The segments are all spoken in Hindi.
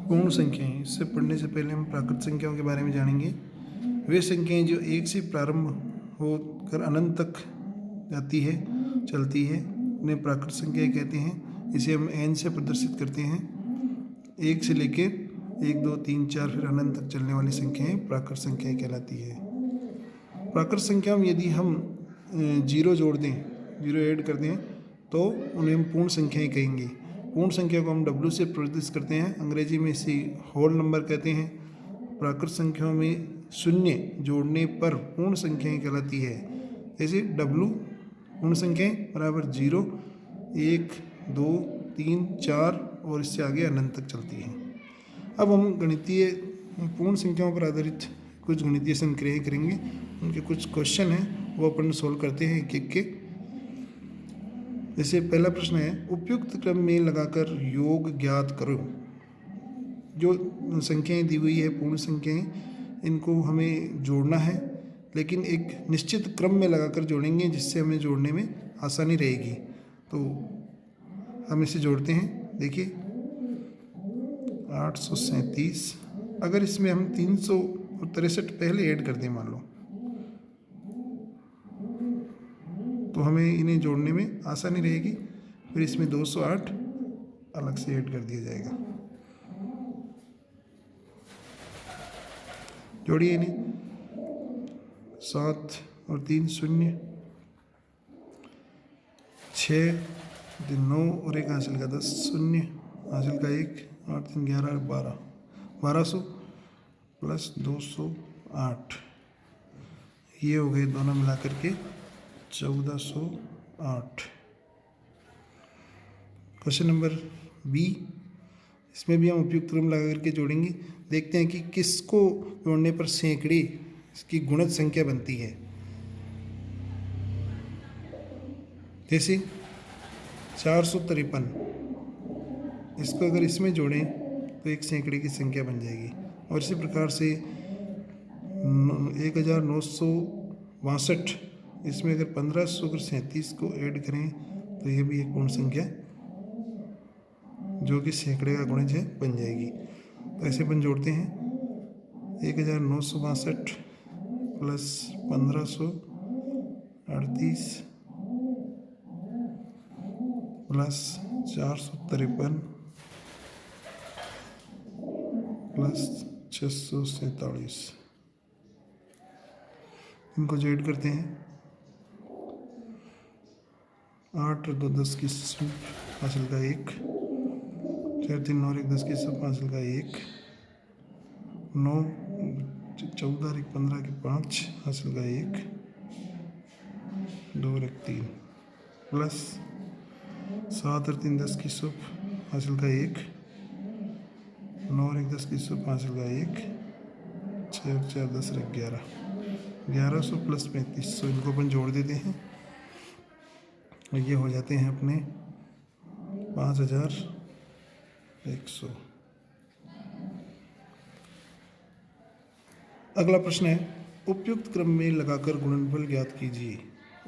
पूर्ण संख्याएं, इससे पढ़ने से पहले हम प्राकृत संख्याओं के बारे में जानेंगे। वे संख्याएं जो एक से प्रारंभ होकर अनंत तक जाती है, चलती है, उन्हें प्राकृत संख्याएं कहते हैं। इसे हम n से प्रदर्शित करते हैं। एक से लेकर 1 2 3 4 फिर अनंत तक चलने वाली संख्याएं प्राकृत संख्याएं कहलाती है। प्राकृत संख्या में यदि हम जीरो जोड़ दें, जीरो ऐड कर दें, तो उन्हें हम पूर्ण संख्याएं कहेंगे। पूर्ण संख्या को हम W से प्रदर्शित करते हैं, अंग्रेजी में इसे होल नंबर कहते हैं। प्राकृत संख्याओं में शून्य जोड़ने पर पूर्ण संख्याएं कहलाती है। जैसे W पूर्ण संख्याएं बराबर 0 1 2 3 4 और इससे आगे अनंत तक चलती है। अब हम गणितीय पूर्ण संख्याओं पर आधारित कुछ गणितीय संक्रियाएं करेंगे। उनके कुछ क्वेश्चन हैं, वो अपन सोल्व करते हैं एक एक के। जैसे पहला प्रश्न है, उपयुक्त क्रम में लगाकर योग ज्ञात करो। जो संख्याएं दी हुई है पूर्ण संख्याएं, इनको हमें जोड़ना है, लेकिन एक निश्चित क्रम में लगाकर जोड़ेंगे जिससे हमें जोड़ने में आसानी रहेगी। तो हम इसे जोड़ते हैं। देखिए 837, अगर इसमें हम 363 पहले ऐड कर दें मान लो, तो हमें इन्हें जोड़ने में आसानी रहेगी। फिर इसमें 208 अलग से ऐड कर दिया जाएगा। जोड़िए इन्हें, 7 और 3 0, 6 9 और 1 हासिल का 10 0 हासिल का 1 8 3 11 12 1200 प्लस 208, ये हो गए दोनों मिलाकर के 1408। क्वेश्चन नंबर बी, इसमें भी हम उपयुक्त क्रम लगा करके जोड़ेंगे। देखते हैं कि किसको जोड़ने पर सैकड़े इसकी गुणज संख्या बनती है। जैसे 453, इसको अगर इसमें जोड़ें तो एक सैकड़े की संख्या बन जाएगी। और इसी प्रकार से 1962, इसमें अगर 1537 को ऐड करें तो ये भी एक पूर्ण संख्या जो कि सैकड़े का गुणज है बन जाएगी। तो ऐसे अपन जोड़ते हैं 1962 प्लस 1538 प्लस 453 प्लस 647, इनको जो ऐड करते हैं 8 और 2 10 की हासिल का 1, 4 3 9 और 1 10 की हासिल का 1, 9 14 और 1 15 की 5 हासिल का 1, 2 और 1 3 प्लस 7 और 3 10 की हासिल का 1, 9 और 1 10 की हासिल का 1, 6 और 4 10 और 11, 1100 प्लस 3500, इनको अपन जोड़ देते हैं। ये हो जाते हैं अपने 5100। अगला प्रश्न है, उपयुक्त क्रम में लगाकर गुणनफल ज्ञात कीजिए।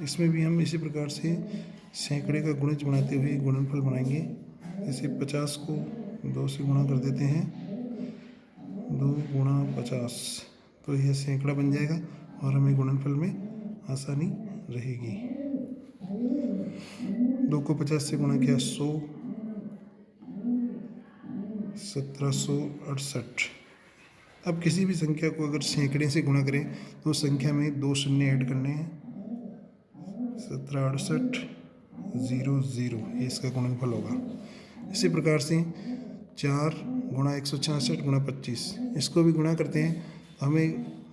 इसमें भी हम इसी प्रकार से सैकड़े का गुणज बनाते हुए गुणनफल बनाएंगे। जैसे 50 को 2 से गुणा कर देते हैं, 2 गुणा 50, तो यह सैकड़ा बन जाएगा और हमें गुणनफल में आसानी रहेगी। 2 को 50 से गुणा किया 100, 1768। अब किसी भी संख्या को अगर सैकड़े से गुणा करें तो संख्या में 2 शून्य ऐड करने हैं, 1768 00, ये इसका गुणनफल होगा। इसी प्रकार से 4 गुणा 166 गुणा 25, इसको भी गुणा करते हैं।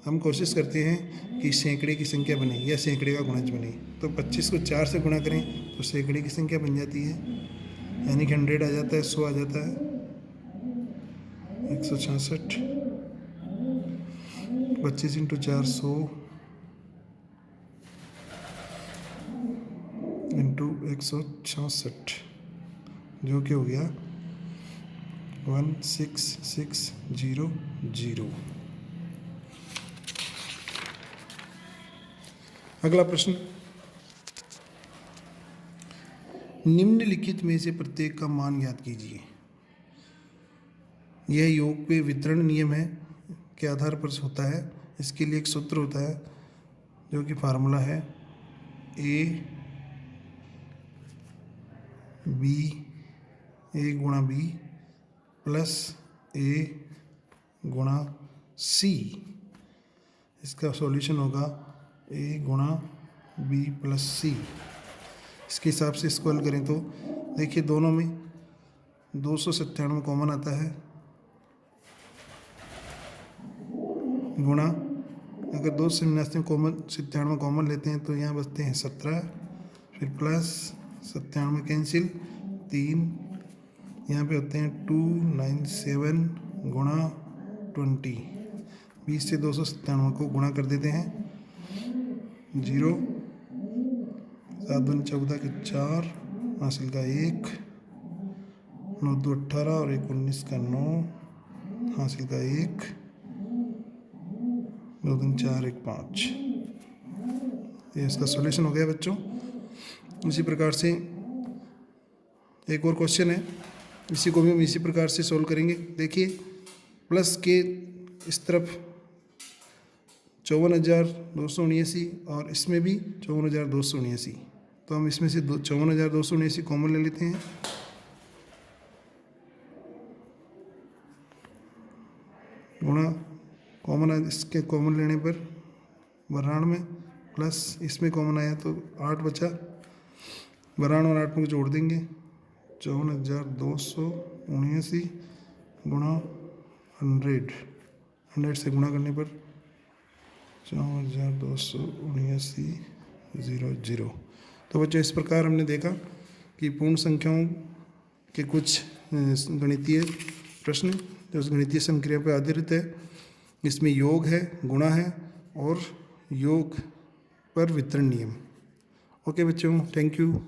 हम कोशिश करते हैं कि सैकड़े की संख्या बने या सैकड़े का गुणज बने। तो 25 को 4 से गुणा करें तो सैकड़े की संख्या बन जाती है, यानी कि 100 आ जाता है, 100 आ जाता है। 166 25 × 4 100 × 166, जो कि हो गया 16600। अगला प्रश्न, निम्नलिखित में से प्रत्येक का मान ज्ञात कीजिए। यह योग पे वितरण नियम है के आधार पर होता है। इसके लिए एक सूत्र होता है जो कि फार्मूला है ए गुणा बी प्लस ए गुणा सी। इसका सॉल्यूशन होगा ए गुणा बी प्लस सी। इसके हिसाब से इसको हल करें तो देखिए दोनों में 297 कॉमन आता है, गुणा अगर 297 कॉमन लेते हैं तो यहाँ बचते हैं 17, फिर प्लस 97 कैंसिल 3, यहाँ पे होते हैं 297 गुणा 20। 20 से 297 को गुणा कर देते हैं, 0 7 दूनी 14 के 4, हासिल का 1, 9 2 18 और 1 19 का 9, हासिल का 1, 2 3 4 1 5। ये इसका सॉल्यूशन हो गया बच्चों। इसी प्रकार से एक और क्वेश्चन है, इसी को भी हम इसी प्रकार से सॉल्व करेंगे। देखिए प्लस के इस तरफ 54,279 और इसमें भी 54,279, तो हम इसमें से 54,279 कॉमन ले लेते हैं। गुणा कॉमन इसके कॉमन लेने पर 92 प्लस इसमें कॉमन आया तो 8 बचा, 92 और 8 में जोड़ देंगे 54,279 गुणा 100 से गुणा करने पर 54,279 तो बच्चों इस प्रकार हमने देखा कि पूर्ण संख्याओं के कुछ गणितीय प्रश्न जो उस गणितीय संक्रिया पर आधारित है। इसमें योग है, गुणा है और योग पर वितरण नियम। ओके बच्चों, थैंक यू।